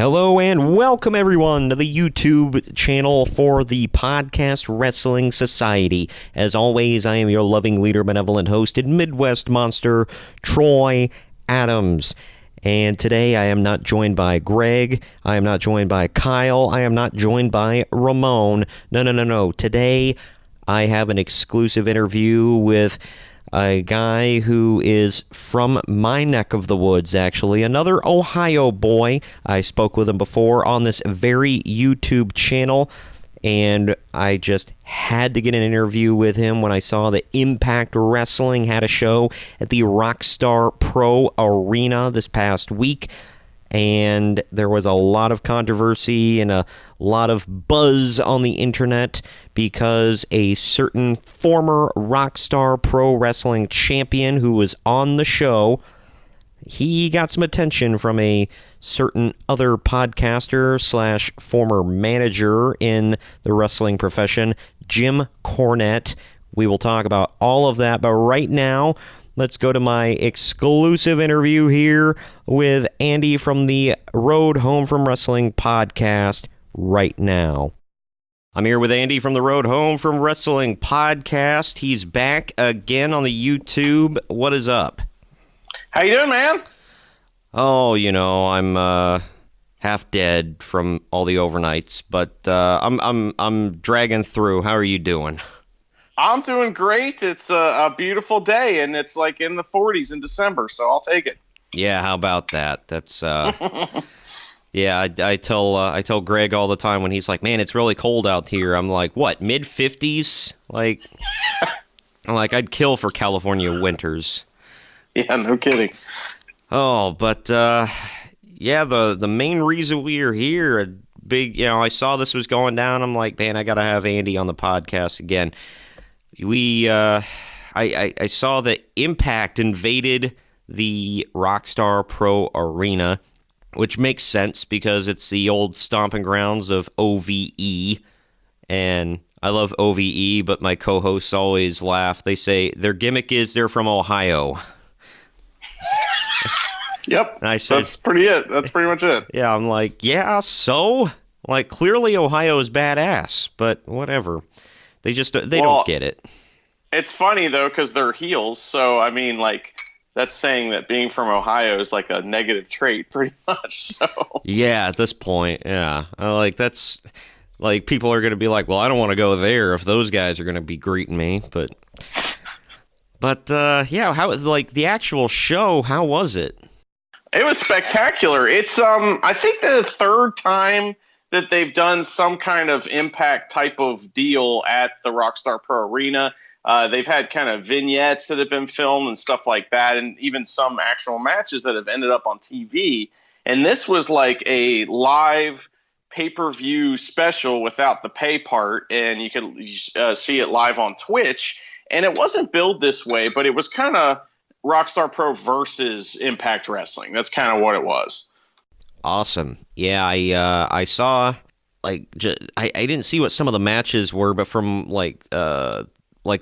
Hello and welcome everyone to the YouTube channel for the Podcast Wrestling Society. As always, I am your loving leader, benevolent host, and Midwest monster, Troy Adams. And today I am not joined by Greg, I am not joined by Kyle, I am not joined by Ramon. No. Today I have an exclusive interview with a guy who is from my neck of the woods, actually. Another Ohio boy. I spoke with him before on this very YouTube channel, and I just had to get an interview with him when I saw that Impact Wrestling had a show at the Rockstar Pro Arena this past week. And there was a lot of controversy and a lot of buzz on the internet because a certain former Rockstar Pro Wrestling champion who was on the show, he got some attention from a certain other podcaster / former manager in the wrestling profession, Jim Cornette. We will talk about all of that, but right now, let's go to my exclusive interview here with Andy from the Road Home from Wrestling podcast right now. I'm here with Andy from the Road Home from Wrestling podcast. He's back again on the YouTube. What is up? How you doing, man? Oh, I'm half dead from all the overnights, but I'm dragging through. How are you doing? I'm doing great. It's a beautiful day, and it's like in the 40s in December, so I'll take it. Yeah, how about that? That's yeah. I tell Greg all the time when he's like, "Man, it's really cold out here." I'm like, "What? Mid-50s?" Like, I'd kill for California winters. Yeah, no kidding. Oh, but yeah, the main reason we are here, I saw this was going down. I'm like, man, I gotta have Andy on the podcast again. I saw that Impact invaded the Rockstar Pro Arena, which makes sense because it's the old stomping grounds of OVE, and I love OVE, but my co-hosts always laugh. They say their gimmick is they're from Ohio. Yep, I said, that's pretty much it. Yeah, I'm like, yeah, so? Like, clearly Ohio is badass, but whatever. They don't get it. It's funny, though, because they're heels, so, I mean, like, that's saying that being from Ohio is, like, a negative trait, pretty much, so. Yeah, at this point, yeah. That's, like, people are going to be like, well, I don't want to go there if those guys are going to be greeting me, but yeah, how, like, the actual show, how was it? It was spectacular. It's, I think the third time that they've done some kind of Impact type of deal at the Rockstar Pro Arena. They've had kind of vignettes that have been filmed and stuff like that, and even some actual matches that have ended up on TV. And this was like a live pay-per-view special without the pay part, and you could see it live on Twitch. And it wasn't billed this way, but it was kind of Rockstar Pro versus Impact Wrestling. That's kind of what it was. Awesome. Yeah, I saw, like, I didn't see what some of the matches were, but from like the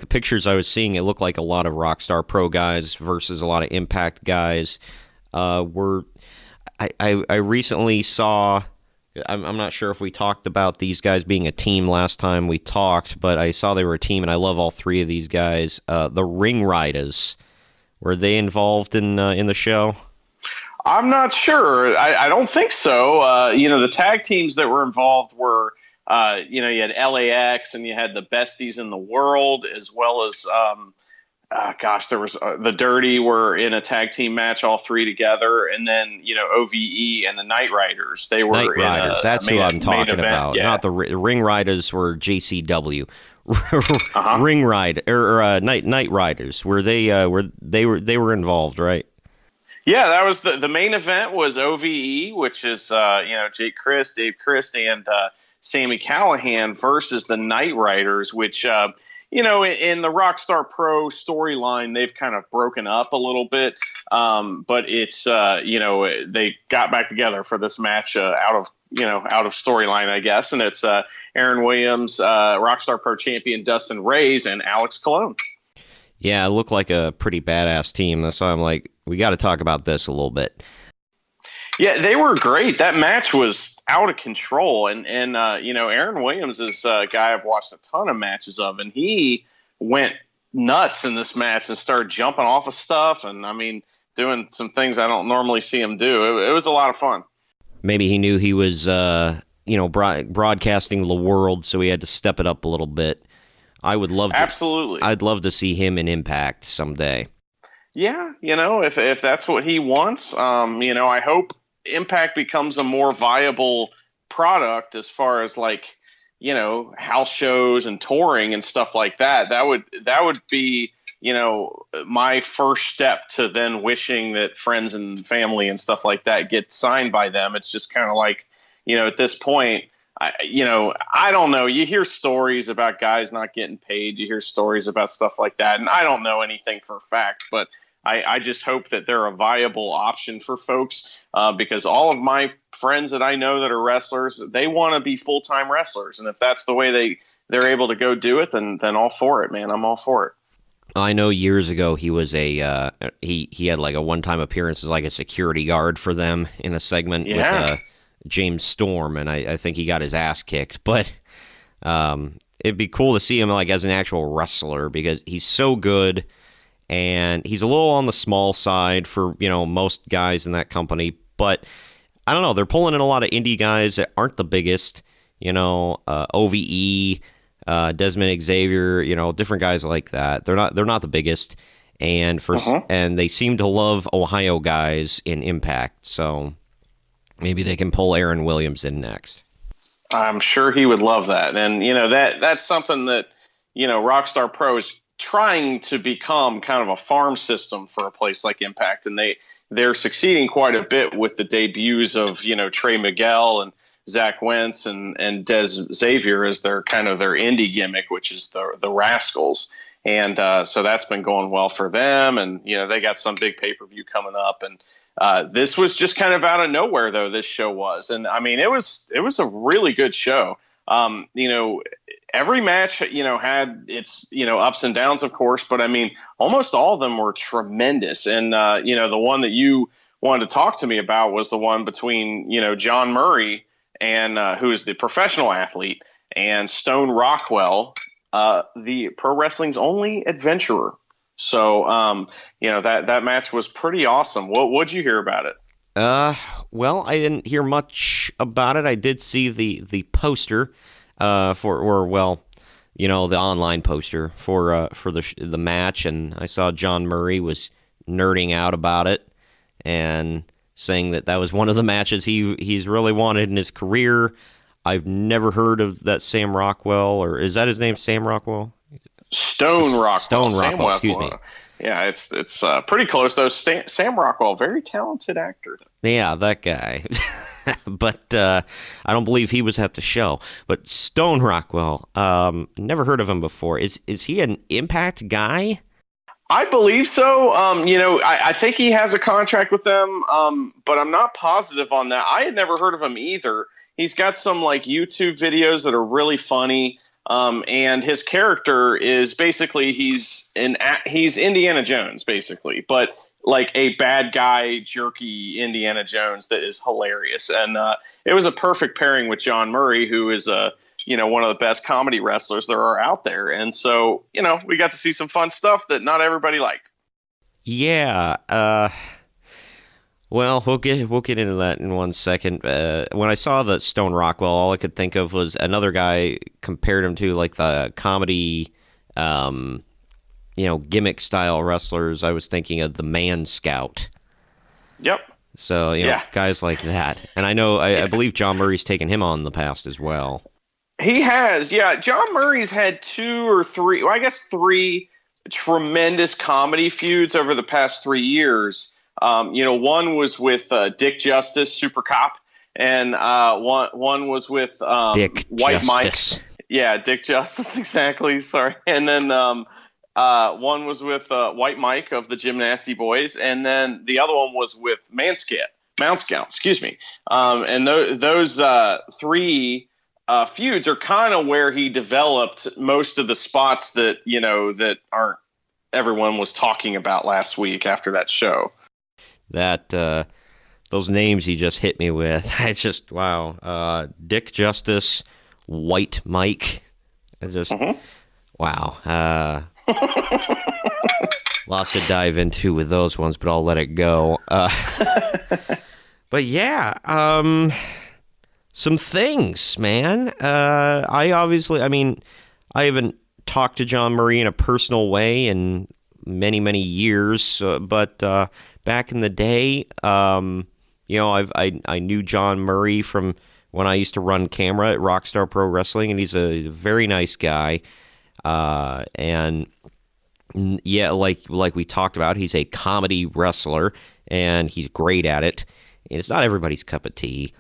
pictures I was seeing, it looked like a lot of Rockstar Pro guys versus a lot of Impact guys. I recently saw, I'm not sure if we talked about these guys being a team last time we talked, but I saw they were a team, and I love all three of these guys. The Ring Riders, were they involved in the show? I'm not sure. I don't think so. The tag teams that were involved were, you had LAX and you had the Besties in the World, as well as, there was the Dirty were in a tag team match, all three together. And then, OVE and the Night Riders. They were Night Riders. That's who I'm talking about. Yeah. Not the Ring Riders were JCW. Ring Ride or Night Riders. They were involved, right? Yeah, that was the main event was OVE, which is Jake Crist, Dave Crist, and Sami Callihan versus the Night Riders, which in the Rockstar Pro storyline they've kind of broken up a little bit, but it's they got back together for this match out of storyline, I guess, and it's Aaron Williams, Rockstar Pro champion Dustin Reyes, and Alex Colon. Yeah, it looked like a pretty badass team. That's why I'm like, we got to talk about this a little bit. Yeah, they were great. That match was out of control, and Aaron Williams is a guy I've watched a ton of matches of, and he went nuts in this match and started jumping off of stuff, and I mean, doing some things I don't normally see him do. It was a lot of fun. Maybe he knew he was, broadcasting the world, so he had to step it up a little bit. Absolutely. I'd love to see him in Impact someday. Yeah, if that's what he wants, I hope Impact becomes a more viable product as far as like, house shows and touring and stuff like that. That would be, my first step to then wishing that friends and family and stuff like that get signed by them. It's just kind of like, at this point, I don't know. You hear stories about guys not getting paid. You hear stories about stuff like that. And I don't know anything for a fact, but I just hope that they're a viable option for folks because all of my friends that I know that are wrestlers, they want to be full-time wrestlers. And if that's the way they're able to go do it, then all for it, man. I'm all for it. I know years ago he was he had like a one-time appearance as like a security guard for them in a segment with James Storm, and I think he got his ass kicked. But it'd be cool to see him like as an actual wrestler because he's so good, and he's a little on the small side for most guys in that company. But I don't know, they're pulling in a lot of indie guys that aren't the biggest. OVE, Desmond Xavier, different guys like that. They're not the biggest, and and they seem to love Ohio guys in Impact. So maybe they can pull Aaron Williams in next. I'm sure he would love that. And, that's something that, Rockstar Pro is trying to become kind of a farm system for a place like Impact. And they're succeeding quite a bit with the debuts of, Trey Miguel and Zach Wentz and Des Xavier as their kind of their indie gimmick, which is the Rascals. And so that's been going well for them. And, they got some big pay-per-view coming up. And this was just kind of out of nowhere, though, this show was. And, I mean, it was a really good show. Every match, had its, ups and downs, of course. But, I mean, almost all of them were tremendous. And, the one that you wanted to talk to me about was the one between, John Murray and who is the professional athlete, and Stone Rockwell, the pro wrestling's only adventurer. So, that match was pretty awesome. What'd you hear about it? Well, I didn't hear much about it. I did see the poster, the online poster for the match, and I saw John Murray was nerding out about it and saying that was one of the matches he's really wanted in his career. I've never heard of that Sam Rockwell, or is that his name, Sam Rockwell? Stone Rockwell. Stone Rockwell, excuse me. Yeah, it's pretty close, though. Sam Rockwell, very talented actor. Yeah, that guy. But I don't believe he was at the show. But Stone Rockwell, never heard of him before. Is he an Impact guy? I believe so. I think he has a contract with them, but I'm not positive on that. I had never heard of him either. He's got some like YouTube videos that are really funny, and his character is basically he's Indiana Jones basically, but like a bad guy, jerky Indiana Jones that is hilarious. And it was a perfect pairing with John Murray, who is one of the best comedy wrestlers there are out there. And so, we got to see some fun stuff that not everybody liked. Yeah. Well, we'll get into that in 1 second. When I saw the Stone Rockwell, all I could think of was another guy compared him to like the comedy, gimmick style wrestlers. I was thinking of the Man Scout. Yep. So, guys like that. And I believe John Murray's taken him on in the past as well. He has, yeah. John Murray's had three tremendous comedy feuds over the past 3 years. One was with Dick Justice, Super Cop, and one was with Dick White Justice. Mike. Yeah, Dick Justice, exactly. Sorry. And then one was with White Mike of the Gymnasty Boys, and then the other one was with Mount Scout, excuse me. And those three feuds are kind of where he developed most of the spots that aren't everyone was talking about last week after that show. That those names he just hit me with. It's just, wow. Dick Justice, White Mike. It just, wow. Lots to dive into with those ones, but I'll let it go. But yeah, some things, man. I haven't talked to John Murray in a personal way in many, many years, but back in the day, I knew John Murray from when I used to run camera at Rockstar Pro Wrestling, and he's a very nice guy. And yeah, like we talked about, he's a comedy wrestler, and he's great at it. And it's not everybody's cup of tea.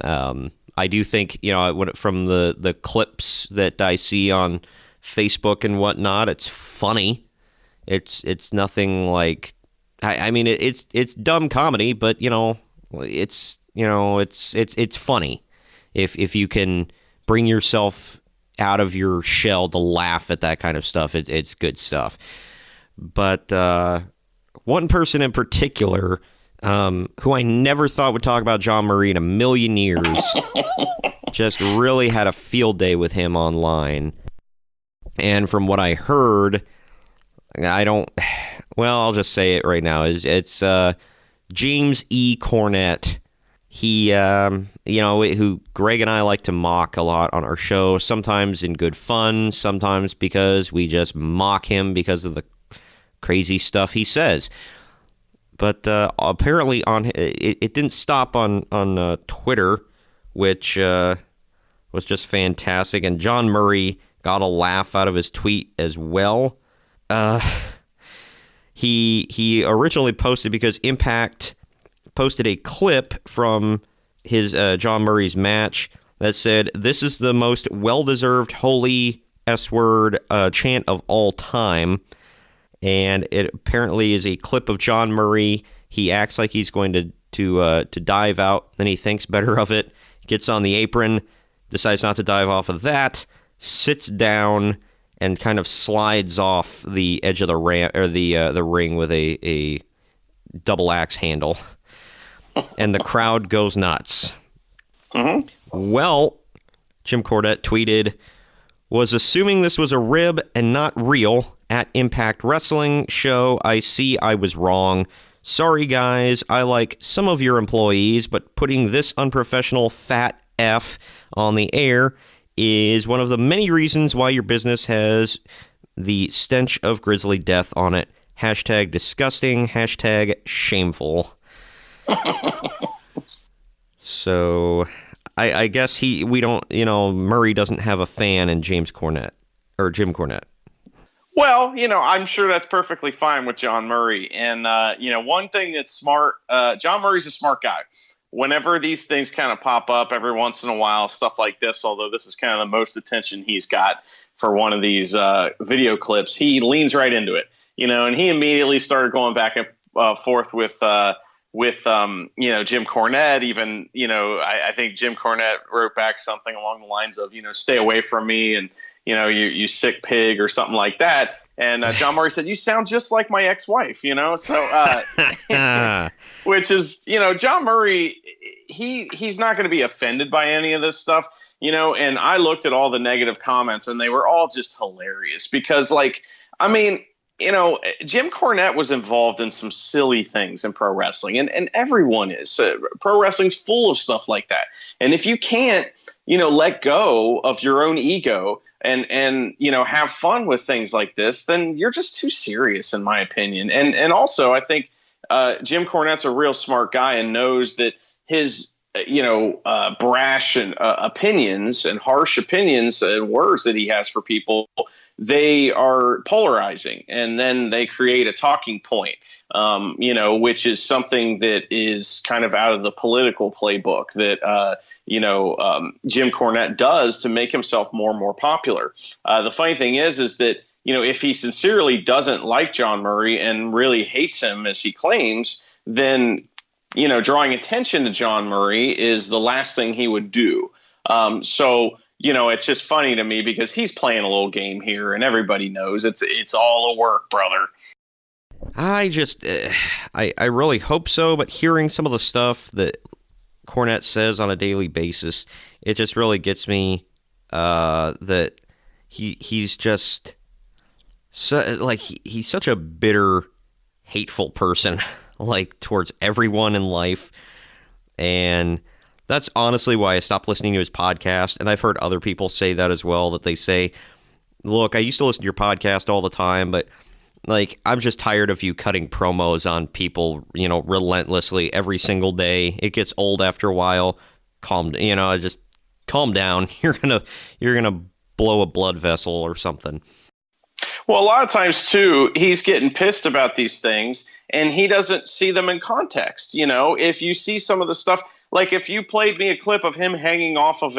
I do think, from the clips that I see on Facebook and whatnot, it's funny. It's nothing like, it's dumb comedy, but it's funny if you can bring yourself out of your shell to laugh at that kind of stuff. It's good stuff. But one person in particular, who I never thought would talk about John Murray in a million years, just really had a field day with him online. And from what I heard, I'll just say it right now. It's James E. Cornette. He, who Greg and I like to mock a lot on our show, sometimes in good fun, sometimes because we just mock him because of the crazy stuff he says. But apparently it didn't stop on Twitter, which was just fantastic. And John Murray got a laugh out of his tweet as well. He originally posted because Impact posted a clip from his John Murray's match that said, "This is the most well-deserved holy S-word chant of all time." And it apparently is a clip of John Murray. He acts like he's going to dive out. Then he thinks better of it, gets on the apron, decides not to dive off of that, sits down, and kind of slides off the edge of the ring with a double axe handle. And the crowd goes nuts. Mm-hmm. Well, Jim Cornette tweeted, "Was assuming this was a rib and not real at Impact Wrestling show. I see I was wrong. Sorry, guys. I like some of your employees, but putting this unprofessional fat F on the air is one of the many reasons why your business has the stench of grisly death on it. Hashtag disgusting. Hashtag shameful." So I guess Murray doesn't have a fan in Jim Cornette. Well, I'm sure that's perfectly fine with John Murray. And, one thing that's smart, John Murray's a smart guy. Whenever these things kind of pop up every once in a while, stuff like this, although this is kind of the most attention he's got for one of these video clips, he leans right into it, and he immediately started going back and forth with Jim Cornette. Even, I think Jim Cornette wrote back something along the lines of, stay away from me and, you sick pig or something like that. And John Murray said, "You sound just like my ex-wife," so which is, John Murray, he's not going to be offended by any of this stuff, and I looked at all the negative comments and they were all just hilarious because Jim Cornette was involved in some silly things in pro wrestling, and everyone is. Pro wrestling's full of stuff like that. And if you can't, let go of your own ego and have fun with things like this, then you're just too serious, in my opinion. And also, I think Jim Cornette's a real smart guy and knows that his brash and opinions and harsh opinions and words that he has for people, they are polarizing, and then they create a talking point, which is something that is kind of out of the political playbook that, Jim Cornette does to make himself more and more popular. The funny thing is that, if he sincerely doesn't like John Murray and really hates him as he claims, then, drawing attention to John Murray is the last thing he would do. So it's just funny to me because he's playing a little game here, and everybody knows it's all a work, brother. I just, I really hope so, but hearing some of the stuff that Cornette says on a daily basis, it just really gets me that he's just he's such a bitter, hateful person, like towards everyone in life, and that's honestly why I stopped listening to his podcast. And I've heard other people say that as well, that they say, "Look, I used to listen to your podcast all the time, but like, I'm just tired of you cutting promos on people, relentlessly every single day. It gets old after a while. Just calm down. You're gonna blow a blood vessel or something." Well, a lot of times too, he's getting pissed about these things, and he doesn't see them in context. If you see some of the stuff, like if you played me a clip of him hanging off of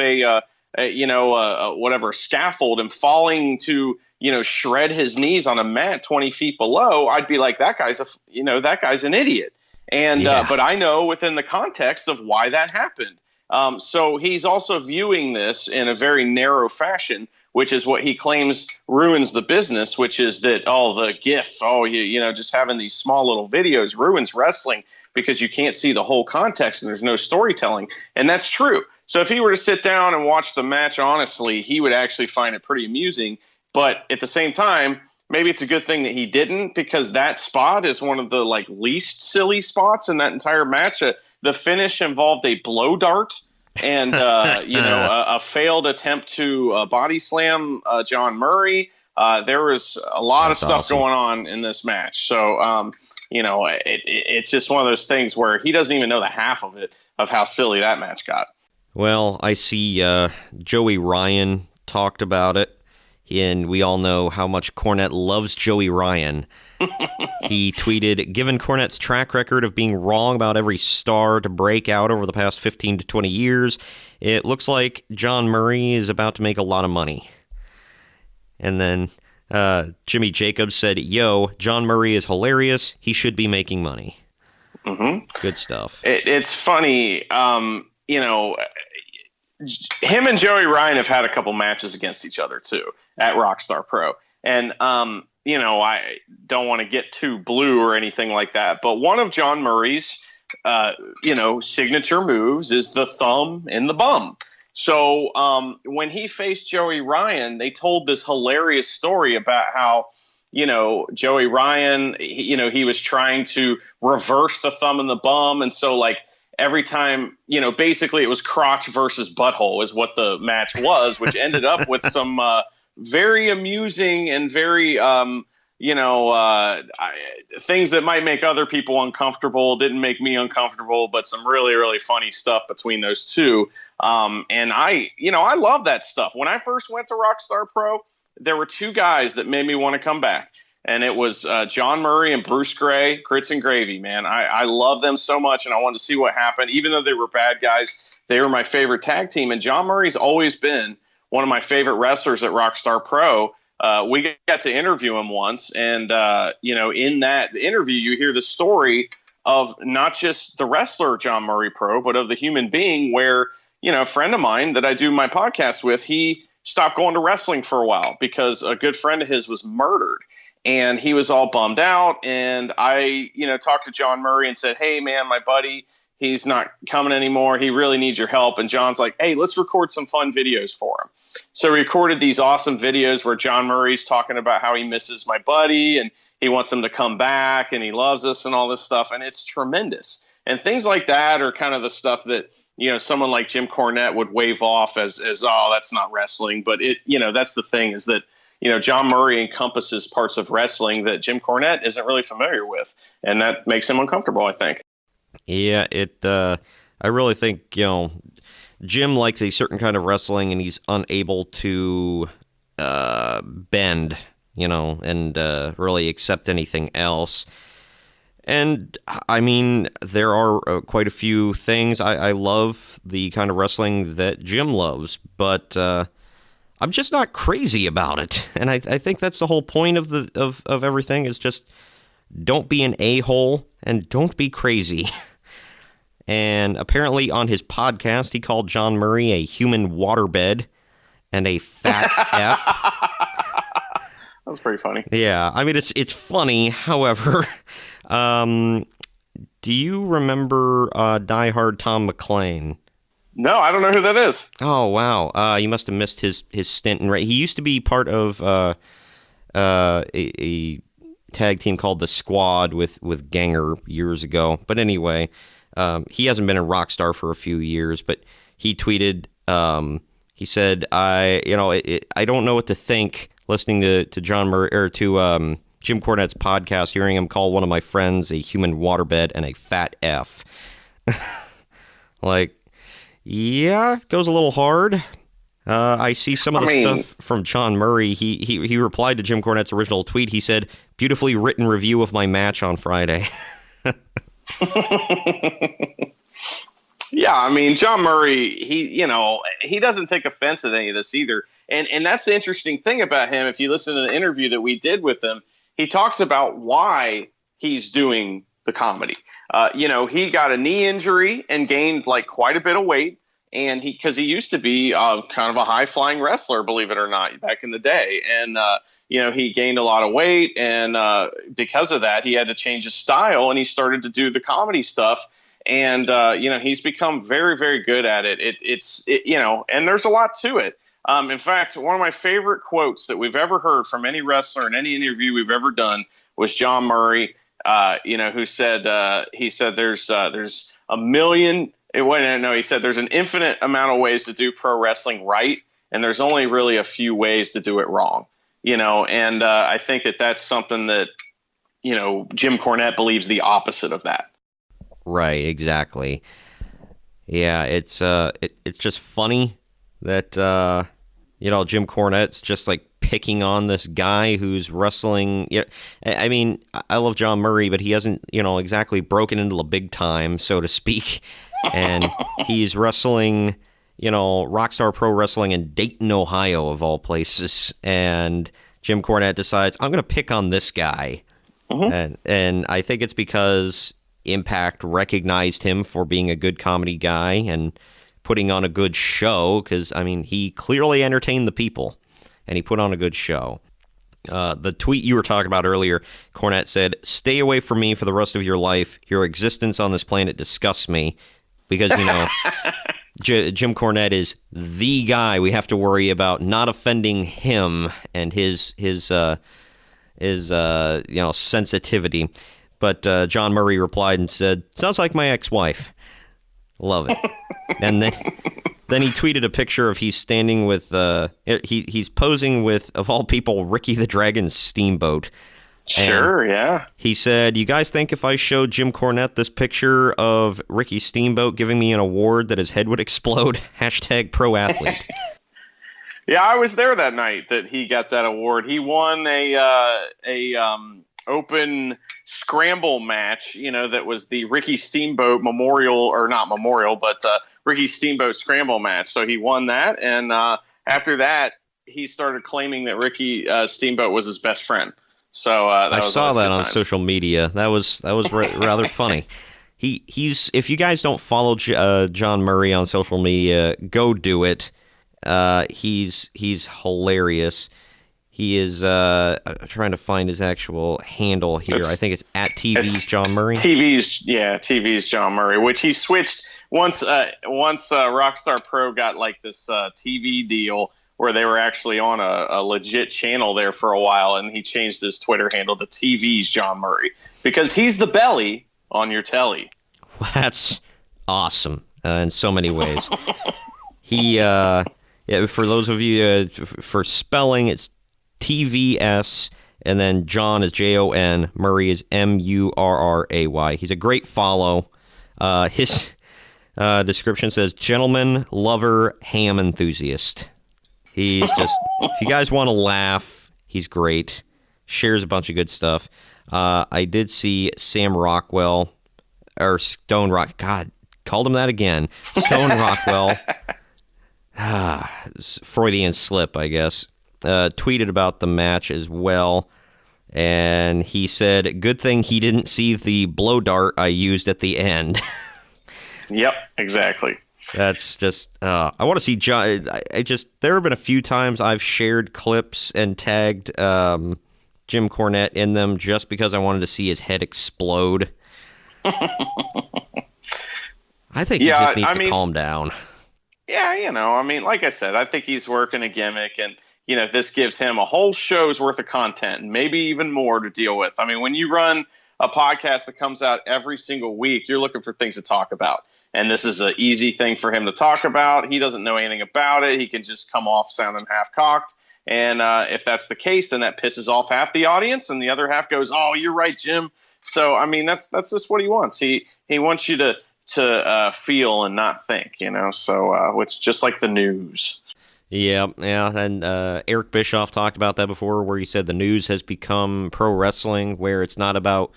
whatever scaffold and falling to shred his knees on a mat 20 feet below, I'd be like, that guy's an idiot. And Yeah. but I know within the context of why that happened. So he's also viewing this in a very narrow fashion, which is what he claims ruins the business, which is that, the GIF, just having these small little videos ruins wrestling because you can't see the whole context and there's no storytelling. And that's true. So if he were to sit down and watch the match honestly, he would actually find it pretty amusing. But at the same time, maybe it's a good thing that he didn't, because that spot is one of the least silly spots in that entire match. The finish involved a blow dart and a failed attempt to body slam John Murray. There was a lot of stuff going on in this match. So it's just one of those things where he doesn't even know the half of it, of how silly that match got. Well, I see Joey Ryan talked about it, and we all know how much Cornette loves Joey Ryan. He tweeted, "Given Cornette's track record of being wrong about every star to break out over the past 15 to 20 years, it looks like John Murray is about to make a lot of money." And then Jimmy Jacobs said, "Yo, John Murray is hilarious. He should be making money." Mm-hmm. Good stuff. It's funny. Him and Joey Ryan have had a couple matches against each other too at Rockstar Pro. And, I don't want to get too blue or anything like that, but one of John Murray's, signature moves is the thumb in the bum. So when he faced Joey Ryan, they told this hilarious story about how, Joey Ryan, he was trying to reverse the thumb in the bum. And so every time, basically it was crotch versus butthole is what the match was, which ended up with some very amusing and very, things that might make other people uncomfortable. Didn't make me uncomfortable, but some really, really funny stuff between those two. And I love that stuff. When I first went to Rockstar Pro, there were two guys that made me want to come back. And it was John Murray and Bruce Gray, Grits and Gravy, man. I love them so much, and I wanted to see what happened. Even though they were bad guys, they were my favorite tag team. And John Murray's always been one of my favorite wrestlers at Rockstar Pro. We got to interview him once, and, in that interview, you hear the story of not just the wrestler John Murray Pro, but of the human being where, a friend of mine that I do my podcast with, he stopped going to wrestling for a while because a good friend of his was murdered. And he was all bummed out. And I, talked to John Murray and said, "Hey, man, my buddy, he's not coming anymore. He really needs your help." And John's like, "Hey, let's record some fun videos for him." So we recorded these awesome videos where John Murray's talking about how he misses my buddy and he wants him to come back and he loves us and all this stuff. And it's tremendous. And things like that are kind of the stuff that, someone like Jim Cornette would wave off as, oh, that's not wrestling. But that's the thing, is that, John Murray encompasses parts of wrestling that Jim Cornette isn't really familiar with, and that makes him uncomfortable, I think. Yeah, I really think, Jim likes a certain kind of wrestling, and he's unable to bend, and really accept anything else. And, I mean, there are quite a few things. I love the kind of wrestling that Jim loves, but I'm just not crazy about it. And I think that's the whole point of everything, is just don't be an a-hole and don't be crazy. And apparently on his podcast, he called John Murray a human waterbed and a fat F. That was pretty funny. Yeah, I mean, it's funny. However, Do you remember Die Hard Tom McClane? No, I don't know who that is. Oh, wow. You must have missed his stint in... He used to be part of a tag team called The Squad with Ganger years ago. But anyway, he hasn't been in Rockstar for a few years, but he tweeted, he said, I don't know what to think listening to John Murray, or to Jim Cornette's podcast, hearing him call one of my friends a human waterbed and a fat F. Like, yeah, it goes a little hard. I see some of the stuff from John Murray. He replied to Jim Cornette's original tweet. He said, "Beautifully written review of my match on Friday." Yeah, I mean, John Murray, he doesn't take offense at any of this either. And that's the interesting thing about him. If you listen to the interview that we did with him, he talks about why he's doing the comedy. He got a knee injury and gained like quite a bit of weight. And because he used to be kind of a high flying wrestler, believe it or not, back in the day. And, he gained a lot of weight. And because of that, he had to change his style, and he started to do the comedy stuff. And, he's become very, very good at it. And there's a lot to it. In fact, one of my favorite quotes that we've ever heard from any wrestler in any interview we've ever done was John Murray, who said, he said there's a million. He said there's an infinite amount of ways to do pro wrestling right, and there's only really a few ways to do it wrong. And I think that's something that, Jim Cornette believes the opposite of that. Right, exactly. Yeah, it's just funny that Jim Cornette's just like picking on this guy who's wrestling. Yeah, I mean, I love John Murray, but he hasn't exactly broken into the big time, so to speak. And he's wrestling, Rockstar Pro Wrestling in Dayton, Ohio, of all places. And Jim Cornette decides, I'm going to pick on this guy. Mm-hmm. And I think it's because Impact recognized him for being a good comedy guy and putting on a good show. Because, I mean, he clearly entertained the people, and he put on a good show. The tweet you were talking about earlier, Cornette said, "Stay away from me for the rest of your life. Your existence on this planet disgusts me." Because, Jim Cornette is the guy we have to worry about not offending him and his sensitivity. But John Murray replied and said, "Sounds like my ex-wife." Love it. And then he tweeted a picture of he's standing with, he's posing with, of all people, Ricky the Dragon Steamboat. Sure, and yeah. He said, "You guys think if I showed Jim Cornette this picture of Ricky Steamboat giving me an award that his head would explode? Hashtag pro athlete." Yeah, I was there that night that he got that award. He won a open scramble match, that was the Ricky Steamboat memorial, or not memorial, but Ricky Steamboat scramble match. So he won that. And after that, he started claiming that Ricky Steamboat was his best friend. So I saw that on social media. That was rather funny. He's if you guys don't follow John Murray on social media, go do it. He's hilarious. He is trying to find his actual handle here. I think it's at TV's John Murray. TV's John Murray, which he switched once Rockstar Pro got like this TV deal where they were actually on a legit channel there for a while, and he changed his Twitter handle to TV's John Murray because he's the belly on your telly. That's awesome in so many ways. He, for those of you, for spelling, it's TVS, and then John is Jon, Murray is Murray. He's a great follow. His description says, "Gentleman, lover, ham enthusiast." He's just, if you guys want to laugh, he's great. Shares a bunch of good stuff. I did see Sam Rockwell, or Stone Rock, God, called him that again. Stone Rockwell, Freudian slip, I guess, tweeted about the match as well. And he said, "Good thing he didn't see the blow dart I used at the end." Yep, exactly. That's just, I want to see John. There have been a few times I've shared clips and tagged Jim Cornette in them just because I wanted to see his head explode. I think he just needs to calm down. Yeah, I mean, like I said, I think he's working a gimmick, and this gives him a whole show's worth of content, and maybe even more to deal with. I mean, when you run a podcast that comes out every single week, you're looking for things to talk about, and this is an easy thing for him to talk about. He doesn't know anything about it. He can just come off sounding half-cocked, and if that's the case, then that pisses off half the audience, and the other half goes, "Oh, you're right, Jim." So, I mean, that's just what he wants. He wants you to feel and not think, so which just like the news. Yeah, and Eric Bischoff talked about that before, where he said the news has become pro wrestling, where it's not about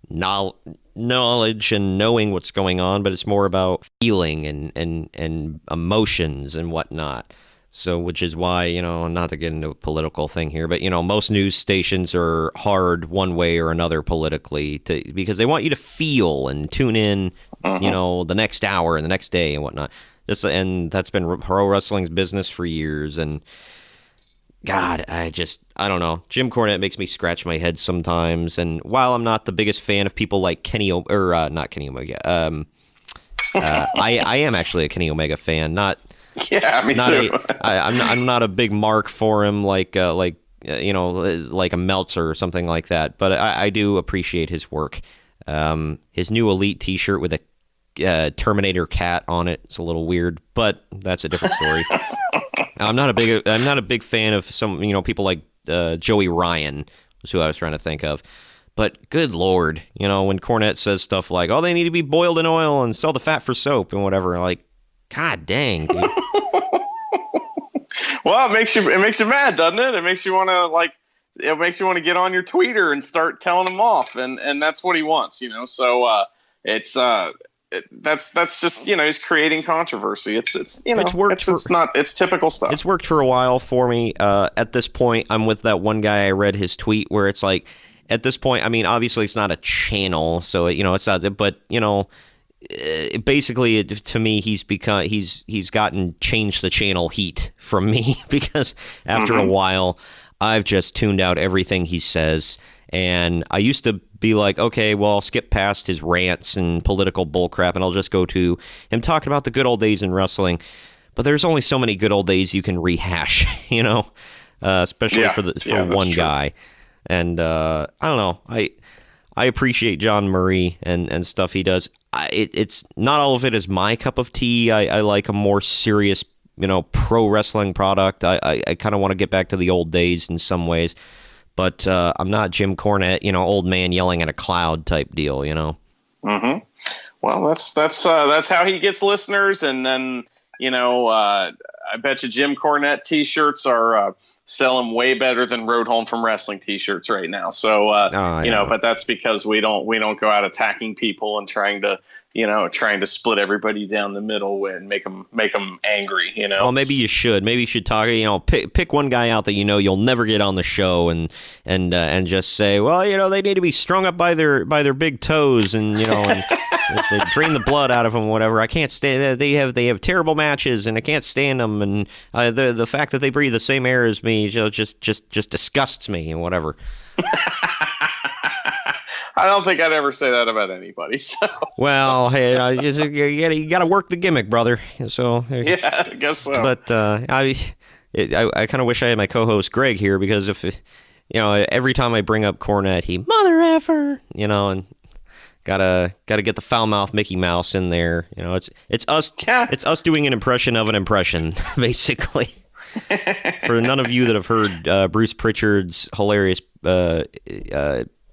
knowledge and knowing what's going on, but it's more about feeling and emotions and whatnot. So, which is why, not to get into a political thing here, but, most news stations are hard one way or another politically because they want you to feel and tune in, the next hour and the next day and whatnot. And that's been pro wrestling's business for years. And God, I don't know. Jim Cornette makes me scratch my head sometimes. And while I'm not the biggest fan of people like not Kenny Omega, I am actually a Kenny Omega fan, not. Yeah, me too. I'm not a big mark for him, like a Meltzer or something like that. But I do appreciate his work. His new Elite T-shirt with a Terminator cat on it is a little weird, but that's a different story. I'm not a big fan of some people like Joey Ryan was who I was trying to think of. But good Lord, when Cornette says stuff like, "Oh, they need to be boiled in oil and sell the fat for soap" and whatever, like, God dang, dude. Well, it makes you mad, doesn't it? It makes you want to get on your tweeter and start telling him off, and that's what he wants, So it's that's just he's creating controversy. It's typical stuff. It's worked for a while for me. At this point, I'm with that one guy. I read his tweet where it's like, at this point, I mean, obviously it's not a channel, so it's not, but basically, to me, he's changed the channel heat from me because after a while, I've just tuned out everything he says. And I used to be like, okay, well, I'll skip past his rants and political bullcrap, and I'll just go to him talking about the good old days in wrestling. But there's only so many good old days you can rehash, especially for one guy. And I don't know, I appreciate John Murray and stuff he does. It's not all of it is my cup of tea. I like a more serious, pro wrestling product. I kind of want to get back to the old days in some ways, but I'm not Jim Cornette, old man yelling at a cloud type deal, Mm-hmm. Well, that's how he gets listeners, and then I bet you Jim Cornette T-shirts are selling way better than Road Home from Wrestling T-shirts right now. So but that's because we don't go out attacking people and trying to split everybody down the middle and make them angry. Well, maybe you should. Maybe you should talk. Pick one guy out that you'll never get on the show, and just say, well, they need to be strung up by their big toes, and and if they drain the blood out of them, whatever. I can't stand. They have terrible matches, and I can't stand them. And the fact that they breathe the same air as me, just disgusts me, and whatever. I don't think I'd ever say that about anybody. So. Well, hey, you got to work the gimmick, brother. So yeah, I guess so. But I kind of wish I had my co-host Greg here, because if every time I bring up Cornette, he mother effer, and gotta get the foul mouth Mickey Mouse in there. It's us doing an impression of an impression, basically. For none of you that have heard Bruce Pritchard's hilarious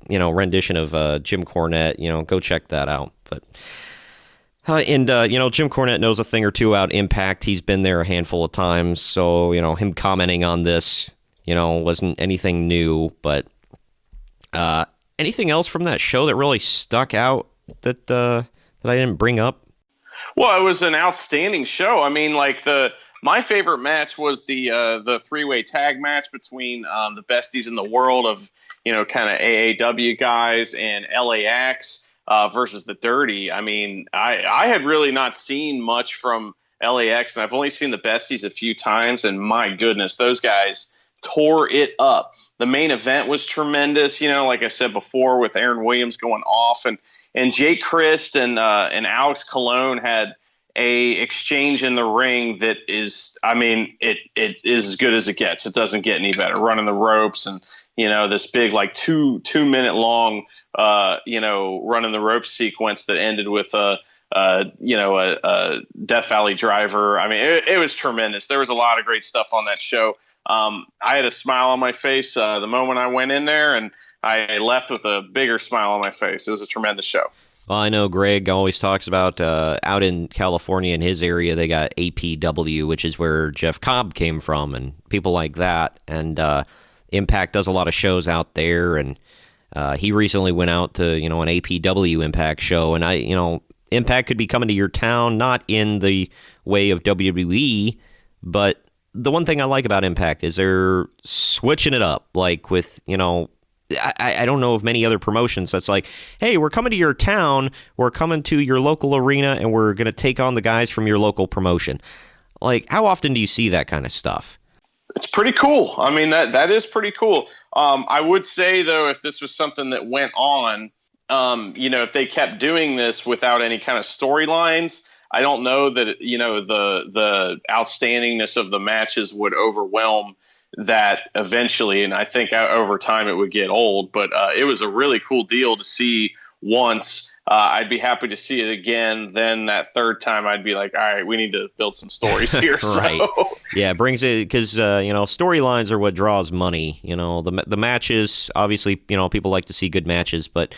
rendition of Jim Cornette, go check that out. But Jim Cornette knows a thing or two about Impact. He's been there a handful of times, so him commenting on this wasn't anything new. But anything else from that show that really stuck out that I didn't bring up? Well, it was an outstanding show. I mean, my favorite match was the three-way tag match between the besties in the world of kind of AAW guys and LAX versus the Dirty. I mean, I had really not seen much from LAX, and I've only seen the besties a few times, and my goodness, those guys tore it up. The main event was tremendous, like I said before, with Aaron Williams going off, and Jake Christ and Alex Colon had a exchange in the ring that is, I mean, it is as good as it gets. It doesn't get any better. Running the ropes and this big like 2 minute long running the ropes sequence that ended with a Death Valley Driver. I mean, it was tremendous. There was a lot of great stuff on that show. I had a smile on my face the moment I went in there, and I left with a bigger smile on my face. It was a tremendous show. Well, I know Greg always talks about out in California in his area, they got APW, which is where Jeff Cobb came from, and people like that. And Impact does a lot of shows out there, and he recently went out to an APW Impact show, and Impact could be coming to your town, not in the way of WWE, but the one thing I like about Impact is they're switching it up, like with I don't know of many other promotions that's like, hey, we're coming to your town, we're coming to your local arena, and we're going to take on the guys from your local promotion. Like, how often do you see that kind of stuff? It's pretty cool. I mean, that is pretty cool. I would say, though, if this was something that went on, if they kept doing this without any kind of storylines, I don't know that, the outstandingness of the matches would overwhelm that eventually, and I think over time it would get old, but it was a really cool deal to see once. I'd be happy to see it again. Then that third time I'd be like, all right, we need to build some stories here. Right. So. Yeah, it brings it because, storylines are what draws money. The matches, obviously, people like to see good matches, but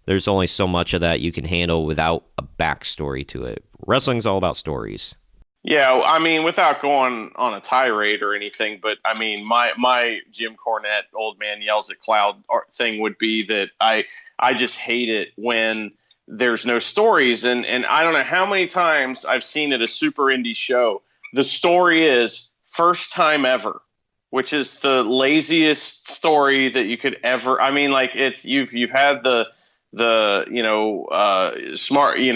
there's only so much of that you can handle without a backstory to it. Wrestling's all about stories. Yeah, I mean, without going on a tirade or anything, but I mean, my Jim Cornette old man yells at cloud thing would be that I just hate it when there's no stories, and I don't know how many times I've seen at a super indie show, the story is first time ever, which is the laziest story that you could ever. I mean, like it's you've had the smart, you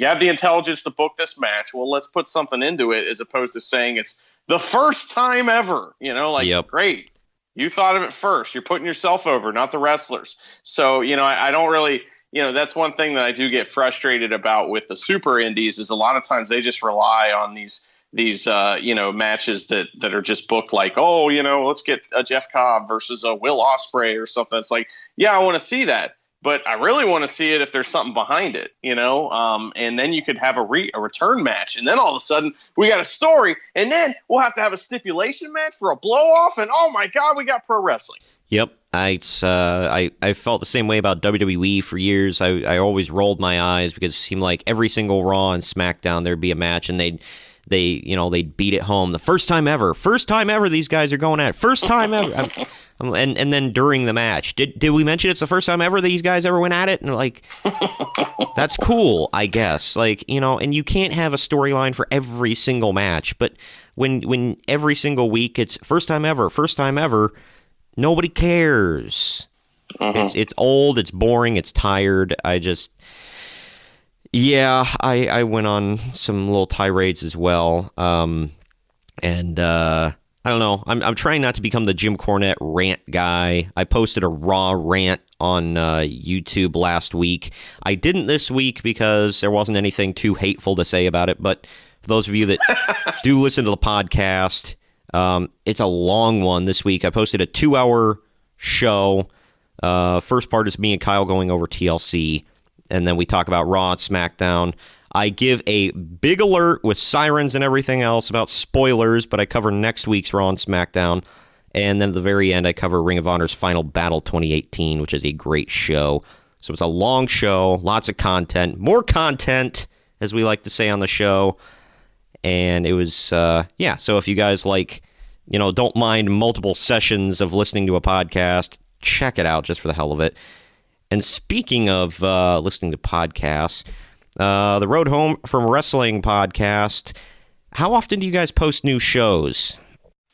have the intelligence to book this match. Well, let's put something into it as opposed to saying it's the first time ever, Yep. Great. You thought of it first. You're putting yourself over, not the wrestlers. So, I don't really, that's one thing that I do get frustrated about with the super indies is a lot of times they just rely on these matches that are just booked like, oh, let's get a Jeff Cobb versus a Will Ospreay or something. It's like, yeah, I want to see that. But I really want to see it if there's something behind it, and then you could have a return match. And then all of a sudden we got a story, and then we'll have to have a stipulation match for a blow-off. And, oh, my God, we got pro wrestling. Yep. I felt the same way about WWE for years. I always rolled my eyes because it seemed like every single Raw and SmackDown there'd be a match, and they'd beat it home. The first time ever these guys are going at it. First time ever. And then during the match, did we mention it's the first time ever these guys ever went at it? And like, that's cool, I guess. Like, and you can't have a storyline for every single match, but when every single week it's first time ever, nobody cares. Mm-hmm. It's old, it's boring, it's tired. I went on some little tirades as well. I don't know. I'm trying not to become the Jim Cornette rant guy. I posted a Raw rant on YouTube last week. I didn't this week because there wasn't anything too hateful to say about it. But for those of you that do listen to the podcast, it's a long one this week. I posted a 2-hour show. First part is me and Kyle going over TLC. And then we talk about Raw and SmackDown. I give a big alert with sirens and everything else about spoilers, but I cover next week's Raw and SmackDown. And then at the very end, I cover Ring of Honor's Final Battle 2018, which is a great show. So it's a long show, lots of content, more content, as we like to say on the show. And it was, so if you guys don't mind multiple sessions of listening to a podcast, check it out just for the hell of it. And speaking of listening to podcasts, the Road Home from Wrestling podcast, how often do you guys post new shows?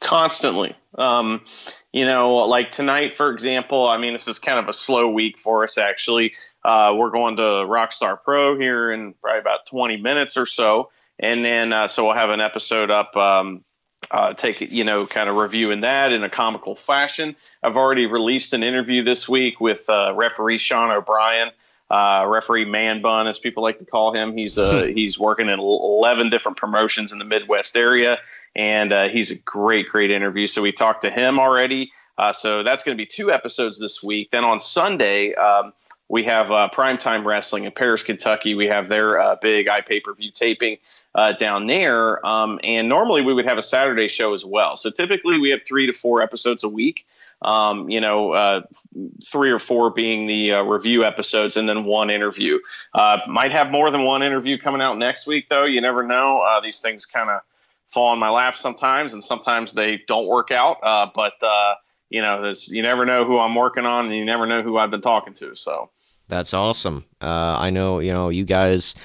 Constantly. Like tonight, for example, I mean, this is kind of a slow week for us, actually. We're going to Rockstar Pro here in probably about 20 minutes or so. And then, so we'll have an episode up take it, kind of reviewing that in a comical fashion. I've already released an interview this week with referee Sean O'Brien, referee Man Bun, as people like to call him. He's working in 11 different promotions in the Midwest area, and he's a great interview. So we talked to him already. So that's going to be 2 episodes this week. Then on Sunday, we have Primetime Wrestling in Paris, Kentucky. We have their big pay-per-view taping down there. And normally we would have a Saturday show as well. So typically we have 3 to 4 episodes a week. 3 or 4 being the review episodes, and then 1 interview. Might have more than 1 interview coming out next week, though. You never know. These things kind of fall in my lap sometimes, and sometimes they don't work out. But you never know who I'm working on, and you never know who I've been talking to. So that's awesome. I know, you guys,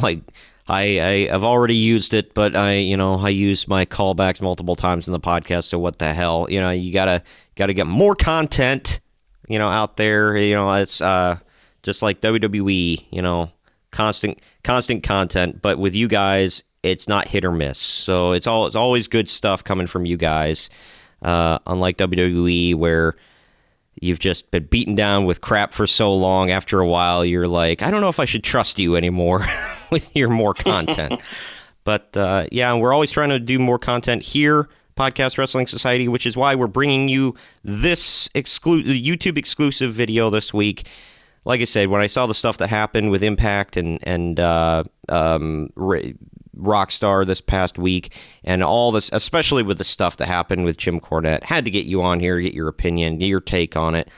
like I've already used it, but I use my callbacks multiple times in the podcast. So what the hell, you gotta get more content, out there. It's just like WWE, constant content. But with you guys, it's not hit or miss. So it's always good stuff coming from you guys. Unlike WWE, where you've just been beaten down with crap for so long, after a while, you're like, I don't know if I should trust you anymore with your more content. But we're always trying to do more content here, Podcast Wrestling Society, which is why we're bringing you this YouTube exclusive video this week. Like I said, when I saw the stuff that happened with Impact and Rockstar this past week, and all this, especially with the stuff that happened with Jim Cornette, had to get you on here, get your opinion, get your take on it.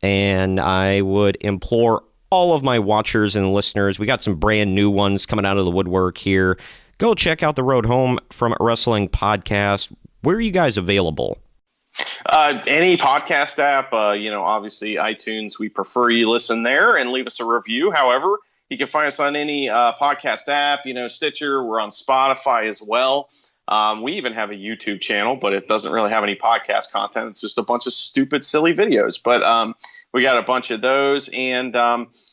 And I would implore all of my watchers and listeners, we got some brand new ones coming out of the woodwork here. Go check out The Road Home from Wrestling Podcast. Where are you guys available? Any podcast app, obviously iTunes. We prefer you listen there and leave us a review. However, you can find us on any podcast app, Stitcher. We're on Spotify as well. We even have a YouTube channel, but it doesn't really have any podcast content. It's just a bunch of stupid, silly videos. But we got a bunch of those. And,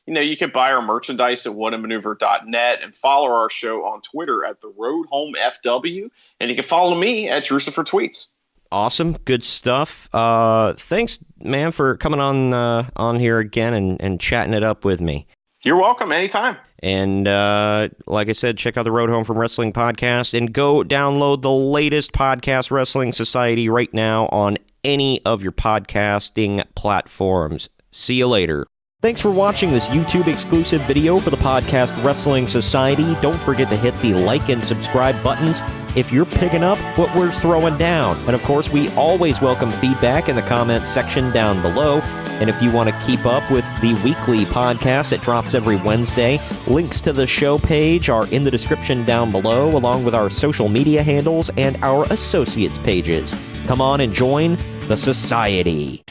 you can buy our merchandise at whatamaneuver.net and follow our show on Twitter at The Road Home FW. And you can follow me at Drusifer Tweets. Awesome. Good stuff. Thanks, man, for coming on here again and chatting it up with me. You're welcome. Anytime. And like I said, check out the Road Home from Wrestling Podcast and go download the latest Podcast Wrestling Society right now on any of your podcasting platforms. See you later. Thanks for watching this YouTube exclusive video for the Podcast Wrestling Society. Don't forget to hit the like and subscribe buttons if you're picking up what we're throwing down. And of course, we always welcome feedback in the comments section down below. And if you want to keep up with the weekly podcast that drops every Wednesday, links to the show page are in the description down below, along with our social media handles and our associates pages. Come on and join the society.